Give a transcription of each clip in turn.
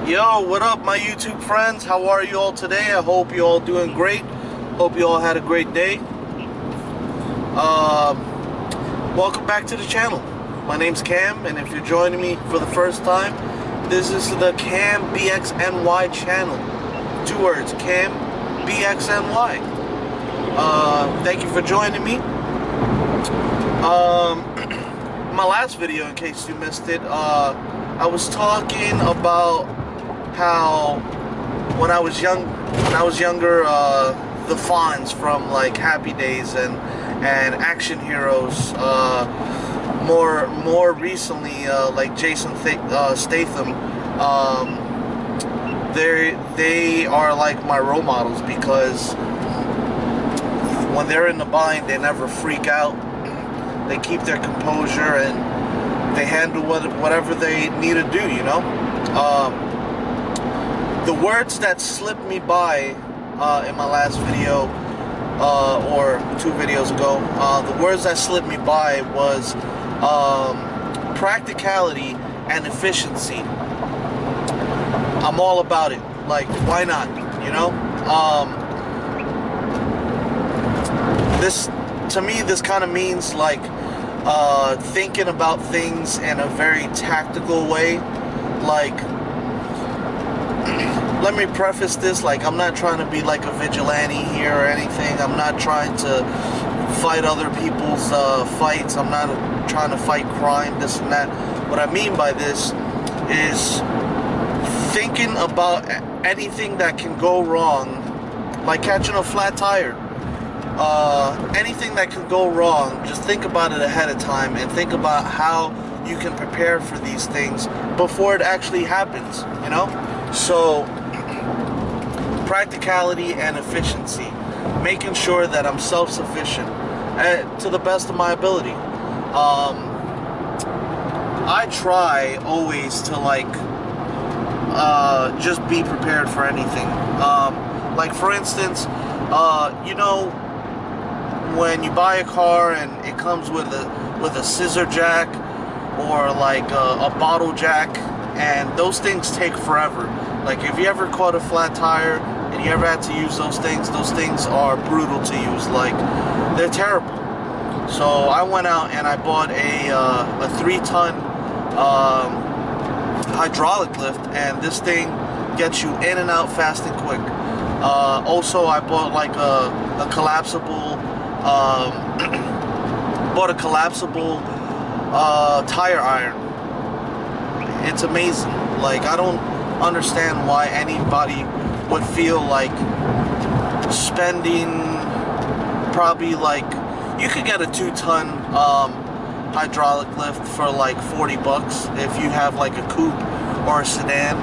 Yo, what up, my YouTube friends? How are you all today? I hope you all doing great. Hope you all had a great day. Welcome back to the channel. My name's Cam, and if you're joining me for the first time, this is the Cam BXNY channel. 2 words, Cam BXNY. Thank you for joining me. My last video, in case you missed it, I was talking about how when I was younger, the Fonz from like Happy Days and action heroes, more recently, like Jason Statham, they are like my role models, because when they're in the bind, they never freak out. They keep their composure and they handle whatever they need to do, you know? The words that slipped me by in my last video, or 2 videos ago, the words that slipped me by was practicality and efficiency. I'm all about it. Like, why not, you know? To me, this kind of means like thinking about things in a very tactical way. Like, let me preface this, like, I'm not trying to be like a vigilante here or anything. I'm not trying to fight other people's fights. I'm not trying to fight crime, this and that. What I mean by this is thinking about anything that can go wrong, like catching a flat tire. Anything that can go wrong, just think about it ahead of time and think about how you can prepare for these things before it actually happens, you know? So, practicality and efficiency, making sure that I'm self-sufficient to the best of my ability. I try always to like just be prepared for anything. Like, for instance, you know, when you buy a car and it comes with a scissor jack or like a bottle jack, and those things take forever. Like, if you ever caught a flat tire and you ever had to use those things are brutal to use. Like, they're terrible. So I went out and I bought a 3-ton hydraulic lift, and this thing gets you in and out fast and quick. Also, I bought like a collapsible tire iron. It's amazing. Like, I don't understand why anybody would feel like spending probably, like, you could get a 2-ton hydraulic lift for like 40 bucks if you have like a coupe or a sedan.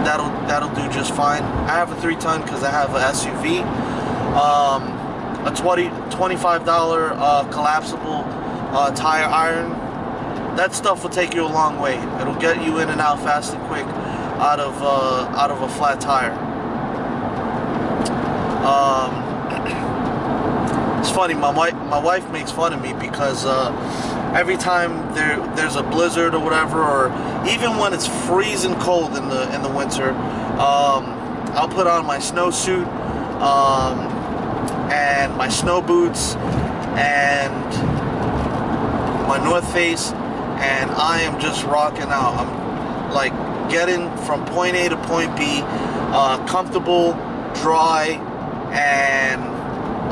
That'll do just fine. I have a 3-ton because I have an SUV. A $25 collapsible tire iron, that stuff will take you a long way. It'll get you in and out fast and quick out of a flat tire. It's funny, my wife makes fun of me because every time there's a blizzard or whatever, or even when it's freezing cold in the winter, I'll put on my snowsuit and my snow boots and my North Face, and I am just rocking out. I'm like getting from point A to point B, comfortable, dry, and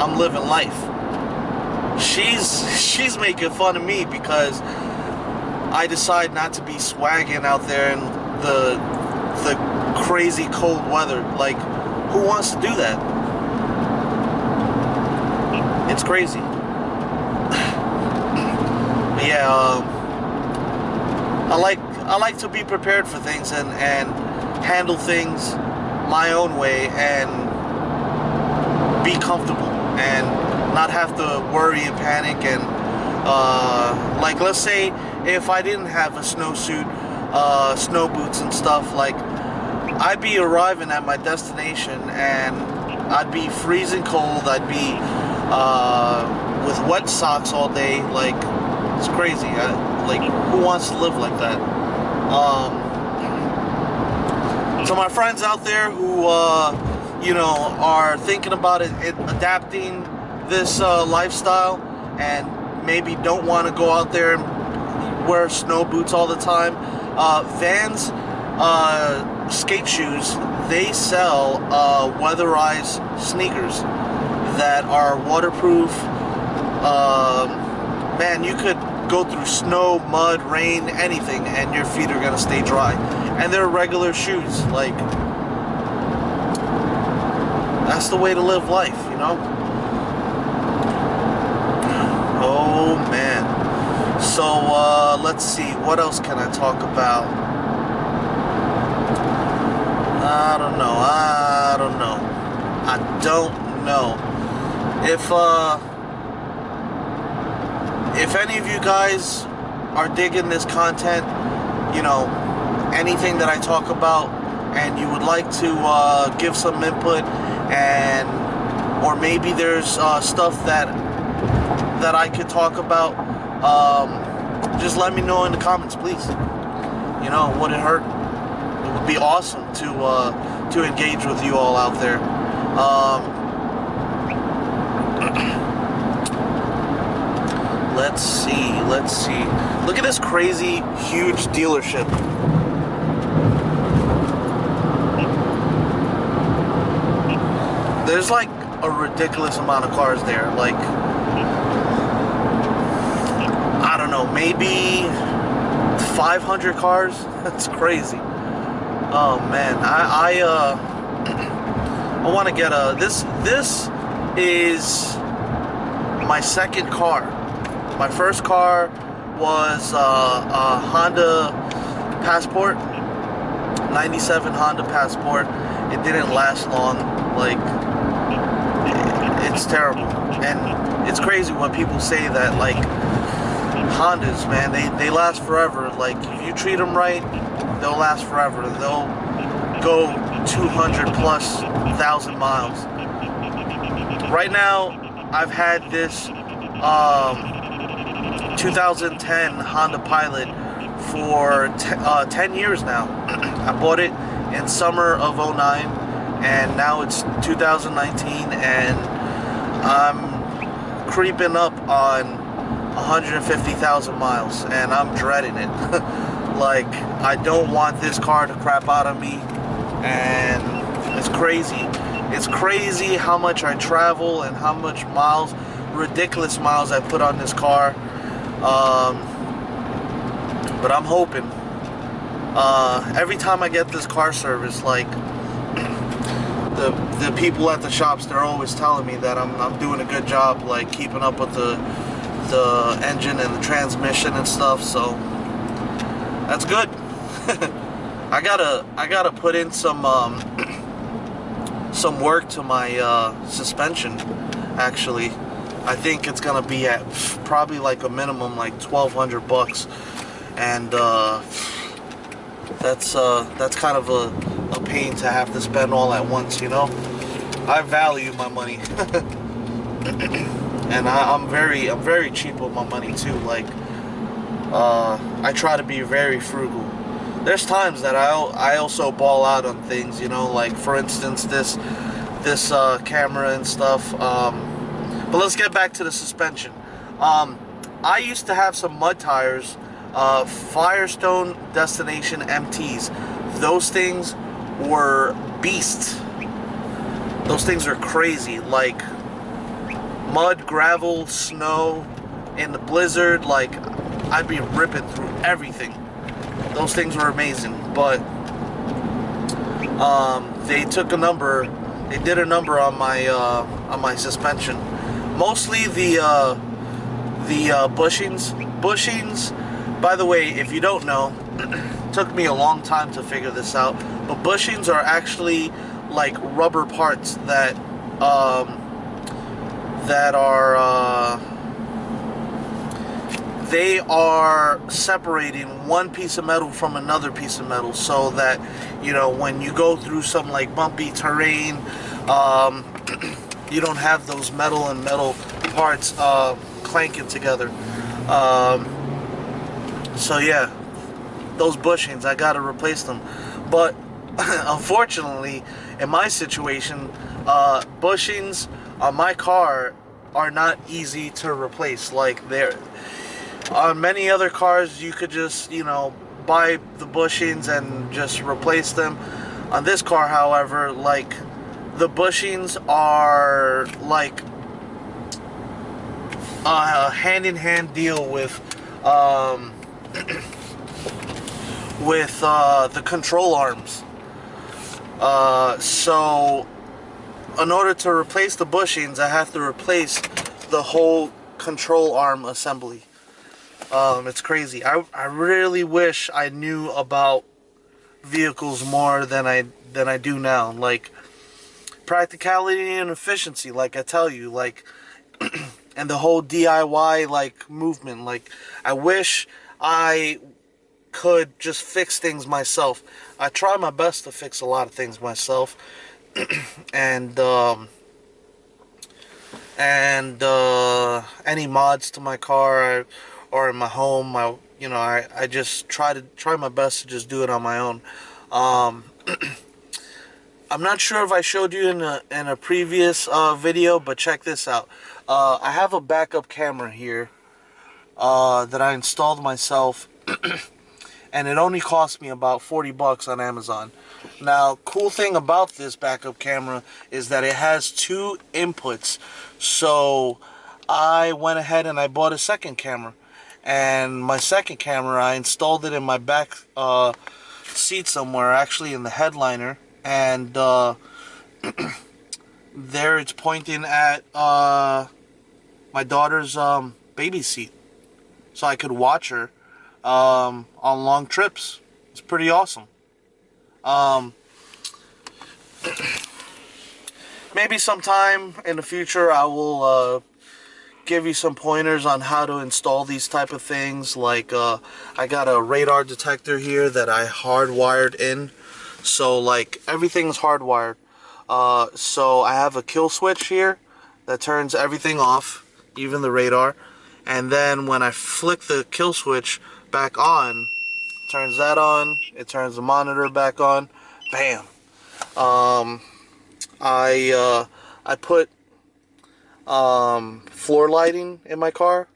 I'm living life. She's making fun of me because I decide not to be swagging out there in the crazy cold weather. Like, who wants to do that? It's crazy. Yeah, I like to be prepared for things and handle things my own way and be comfortable and not have to worry and panic. And like, let's say if I didn't have a snowsuit, snow boots and stuff, like, I'd be arriving at my destination and I'd be freezing cold. I'd be with wet socks all day. Like, it's crazy. Like, who wants to live like that? So my friends out there who you know, are thinking about adapting this lifestyle and maybe don't want to go out there and wear snow boots all the time, Vans skate shoes, they sell weatherized sneakers that are waterproof. Man, you could go through snow, mud, rain, anything, and your feet are gonna stay dry. And they're regular shoes. Like, that's the way to live life, you know? Oh man. So let's see, what else can I talk about? I don't know. If any of you guys are digging this content, you know, anything that I talk about, and you would like to give some input, and or maybe there's stuff that I could talk about, just let me know in the comments, please. You know, it wouldn't hurt. It would be awesome to engage with you all out there. Let's see. Look at this crazy, huge dealership. There's like a ridiculous amount of cars there. Like, I don't know, maybe 500 cars. That's crazy. Oh man, I want to get a. This is my second car. My first car was a Honda Passport, 97 Honda Passport. It didn't last long. Like, it's terrible. And it's crazy when people say that, like, Hondas, man, they last forever. Like, if you treat them right, they'll last forever. They'll go 200,000+ miles. Right now, I've had this 2010 Honda Pilot for 10 years now. I bought it in summer of '09, and now it's 2019, and I'm creeping up on 150,000 miles, and I'm dreading it. Like, I don't want this car to crap out on me, and it's crazy. It's crazy how much I travel and how much miles, ridiculous miles I put on this car. But I'm hoping. Every time I get this car service, like, the people at the shops, they're always telling me that I'm doing a good job, like, keeping up with the engine and the transmission and stuff. So that's good. I gotta put in some work to my suspension. Actually, I think it's gonna be at probably like a minimum like $1,200, and that's kind of a pain to have to spend all at once, you know. I value my money. And I'm very cheap with my money too. Like, I try to be very frugal. There's times that I also ball out on things, you know, like, for instance, this camera and stuff. But let's get back to the suspension. I used to have some mud tires, Firestone Destination MTs. Those things were beasts. Those things are crazy. Like, mud, gravel, snow, in the blizzard, like, I'd be ripping through everything. Those things were amazing. But they took a number. They did a number on my suspension. Mostly the bushings. Bushings, by the way, if you don't know, took me a long time to figure this out, but bushings are actually like rubber parts that they are separating one piece of metal from another piece of metal, so that, you know, when you go through some like bumpy terrain, you don't have those metal and metal parts clanking together. So yeah, those bushings, I gotta replace them. But unfortunately, in my situation, bushings on my car are not easy to replace. Like, they're on many other cars, you could just, buy the bushings and just replace them. On this car, however, like, the bushings are like a hand-in-hand deal um, with the control arms. So in order to replace the bushings, I have to replace the whole control arm assembly. It's crazy. I really wish I knew about vehicles more than I do now. Like, practicality and efficiency, like I tell you, like, and the whole DIY like movement. Like, I wish I could just fix things myself. I try my best to fix a lot of things myself, and any mods to my car or in my home, I just try my best to just do it on my own. Um, I'm not sure if I showed you in a previous video, but check this out. I have a backup camera here that I installed myself, and it only cost me about 40 bucks on Amazon. Now, cool thing about this backup camera is that it has two inputs. So I went ahead and I bought a second camera. And my second camera, I installed it in my back seat somewhere, actually in the headliner. And there it's pointing at my daughter's baby seat. So I could watch her on long trips. It's pretty awesome. Maybe sometime in the future I will give you some pointers on how to install these type of things. Like, I got a radar detector here that I hardwired in. So, like, everything's hardwired. So I have a kill switch here that turns everything off, even the radar. And then when I flick the kill switch back on, turns that on, it turns the monitor back on. Bam. I put floor lighting in my car.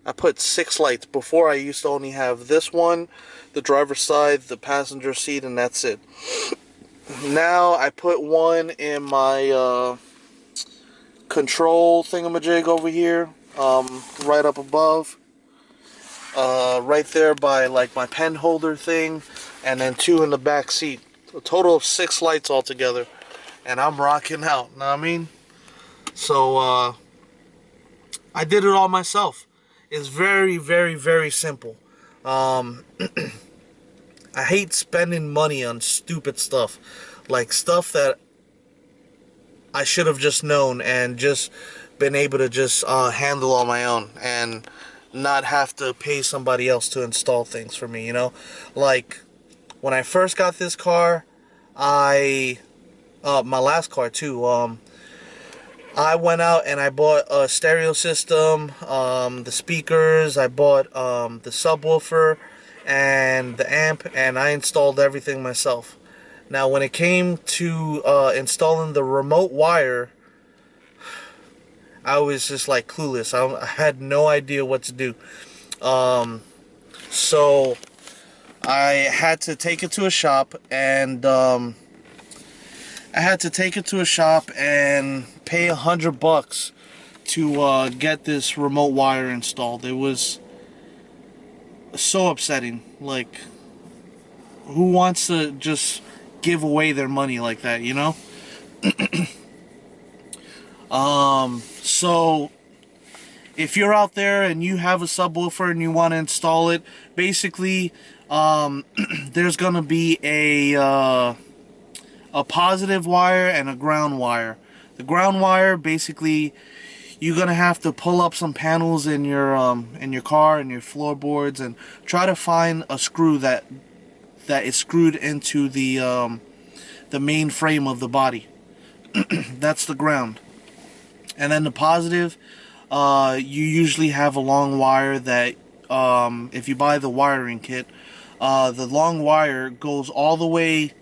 I put 6 lights. Before, I used to only have this one, the driver's side, the passenger seat, and that's it. Now I put one in my control thingamajig over here, right up above, right there by like my pen holder thing, and then 2 in the back seat. A total of 6 lights altogether, and I'm rocking out. Know what I mean? So I did it all myself. It's very, very, very simple. I hate spending money on stupid stuff, like stuff that I should have just known and just been able to just handle on my own and not have to pay somebody else to install things for me, Like, when I first got this car, my last car too, I went out and I bought a stereo system, the speakers, I bought the subwoofer and the amp, and I installed everything myself. Now, when it came to installing the remote wire, I was just like clueless. I had no idea what to do. So I had to take it to a shop, and pay $100 to get this remote wire installed. It was so upsetting. Like, who wants to just give away their money like that, So if you're out there and you have a subwoofer and you want to install it, basically, there's gonna be a positive wire and a ground wire. The ground wire, basically, you're gonna have to pull up some panels in your car and your floorboards and try to find a screw that is screwed into the main frame of the body. That's the ground. And then the positive, you usually have a long wire that, if you buy the wiring kit, The long wire goes all the way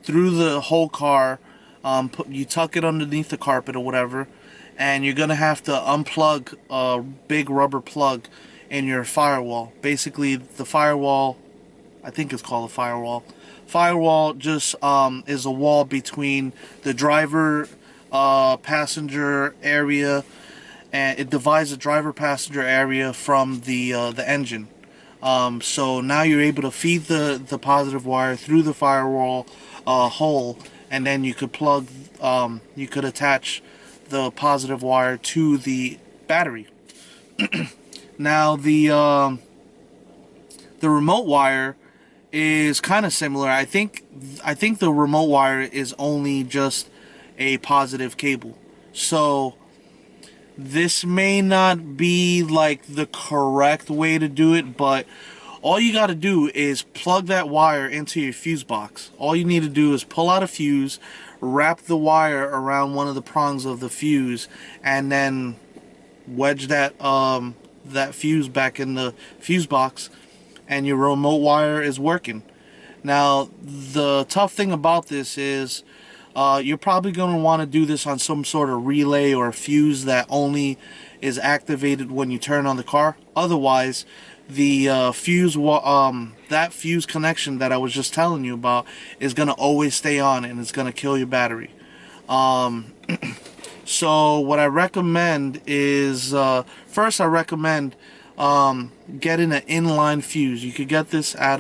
through the whole car. You tuck it underneath the carpet or whatever, and you're gonna have to unplug a big rubber plug in your firewall. Basically, the firewall, I think it's called a firewall. Firewall just is a wall between the driver passenger area, and it divides the driver passenger area from the engine. So now you're able to feed the positive wire through the firewall hole, and then you could attach the positive wire to the battery. Now the remote wire is kind of similar. I think the remote wire is only just a positive cable. So this may not be like the correct way to do it, but all you got to do is plug that wire into your fuse box. All you need to do is pull out a fuse, wrap the wire around one of the prongs of the fuse, and then wedge that fuse back in the fuse box, and your remote wire is working. Now, the tough thing about this is you're probably going to want to do this on some sort of relay or fuse that only is activated when you turn on the car. Otherwise, the that fuse connection that I was just telling you about is going to always stay on, and it's going to kill your battery. So what I recommend is first I recommend getting an inline fuse. You could get this at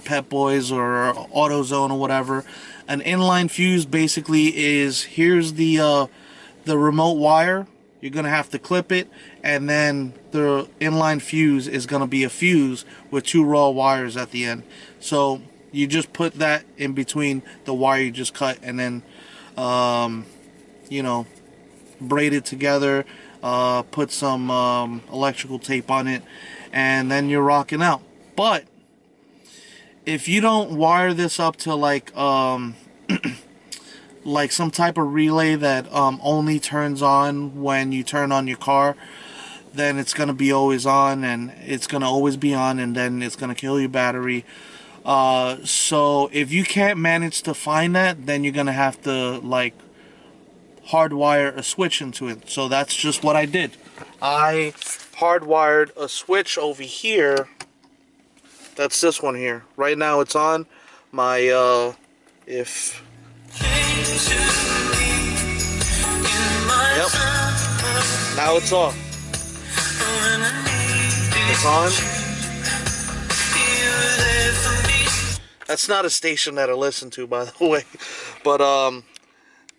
Pep Boys or AutoZone or whatever. An inline fuse basically is, here's the remote wire. You're gonna have to clip it, and then the inline fuse is gonna be a fuse with two raw wires at the end. So you just put that in between the wire you just cut, and then you know, braid it together, put some electrical tape on it, and then you're rocking out. But if you don't wire this up to like like some type of relay that only turns on when you turn on your car, then it's gonna be always on, and it's gonna always be on, and then it's gonna kill your battery. So if you can't manage to find that, then you're gonna have to like hardwire a switch into it. So that's just what I did. I hardwired a switch over here. That's this one here. Right now it's on. My if yep. Now it's off. It's on. That's not a station that I listen to, by the way. But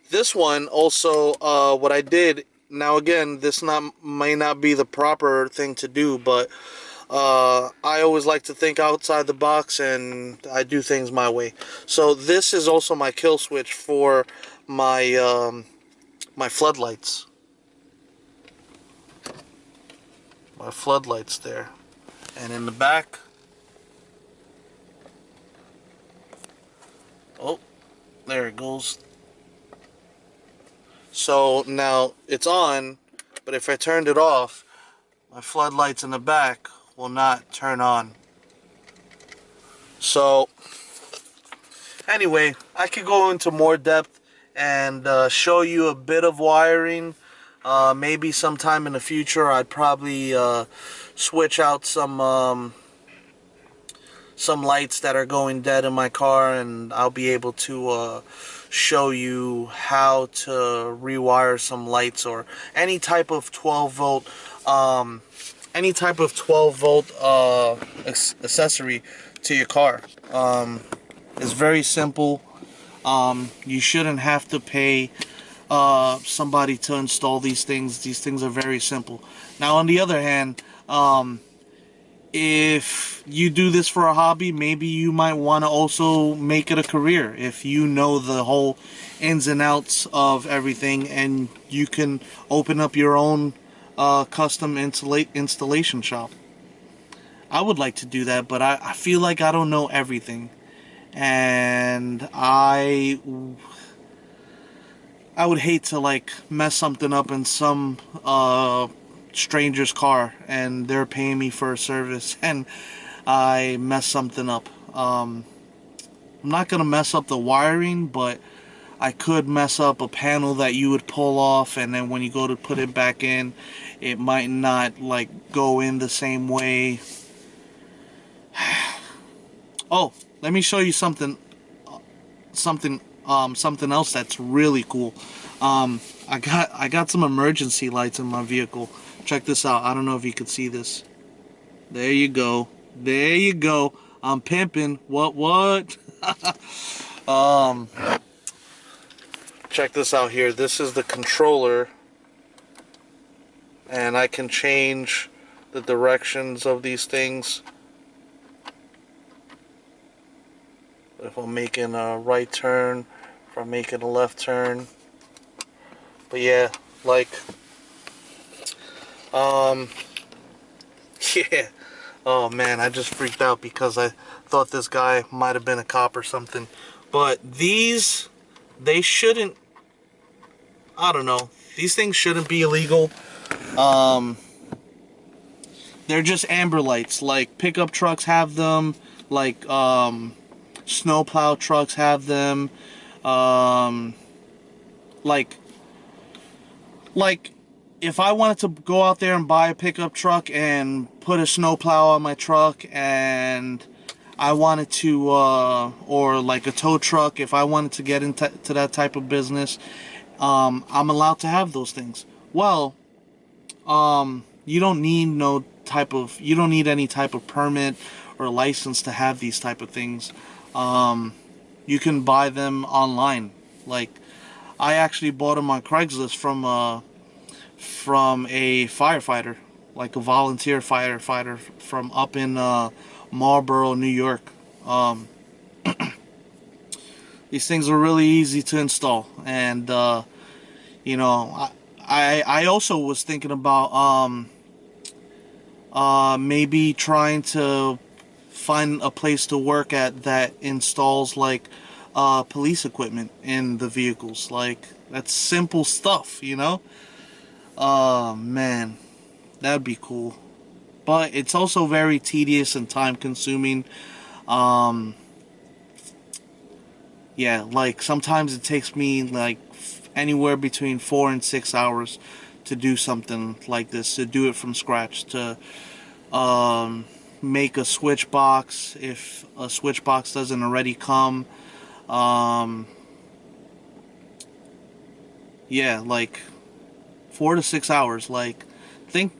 this one also, what I did, now again, this may not be the proper thing to do, but I always like to think outside the box, and I do things my way. So this is also my kill switch for my my floodlights. My floodlights there. And in the back, oh, there it goes. So now it's on, but if I turned it off, my floodlights in the back will not turn on. So anyway, I could go into more depth and show you a bit of wiring. Maybe sometime in the future I'd probably switch out some lights that are going dead in my car, and I'll be able to show you how to rewire some lights, or any type of 12 volt accessory to your car. It's very simple. You shouldn't have to pay somebody to install these things. These things are very simple. Now, on the other hand, if you do this for a hobby, maybe you might want to also make it a career. If you know the whole ins and outs of everything, and you can open up your own custom installation shop. I would like to do that, but I feel like I don't know everything, and I would hate to like mess something up in some stranger's car and they're paying me for a service and I mess something up. I'm not gonna mess up the wiring, but I could mess up a panel that you would pull off, and then when you go to put it back in, it might not like go in the same way. Oh, let me show you something else that's really cool. I got some emergency lights in my vehicle. Check this out. I don't know if you could see this. There you go. There you go. I'm pimping. What? um, Check this out here. This is the controller, and I can change the directions of these things. If I'm making a right turn, if I'm making a left turn. But yeah, like, yeah. Oh man, I just freaked out because I thought this guy might have been a cop or something. But these, they shouldn't, I don't know, these things shouldn't be illegal. They're just amber lights. Like pickup trucks have them, like snowplow trucks have them. Um, like if I wanted to go out there and buy a pickup truck and put a snowplow on my truck, and I wanted to, or like a tow truck, if I wanted to get into that type of business, I'm allowed to have those things. Well, you don't need you don't need any type of permit or license to have these type of things. You can buy them online. Like, I actually bought them on Craigslist from a firefighter, like a volunteer firefighter from up in Marlboro, New York. These things are really easy to install, and you know, I also was thinking about maybe trying to find a place to work at that installs like police equipment in the vehicles. Like, that's simple stuff, you know. Oh man, that'd be cool. But it's also very tedious and time consuming. Um, yeah, like sometimes it takes me like anywhere between 4 and 6 hours to do something like this, to do it from scratch, to make a switch box if a switch box doesn't already come. Um, yeah, like 4 to 6 hours. Like, think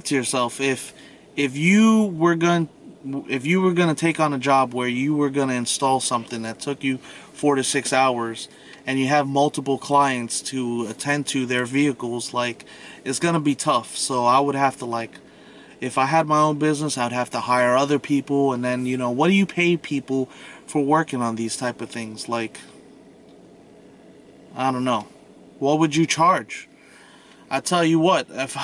to yourself, if you were going to take on a job where you were going to install something that took you 4 to 6 hours, and you have multiple clients to attend to their vehicles, like, it's going to be tough. So I would have to, like, if I had my own business, I'd have to hire other people, and then, you know, what do you pay people for working on these type of things? Like, I don't know. What would you charge? I tell you what, if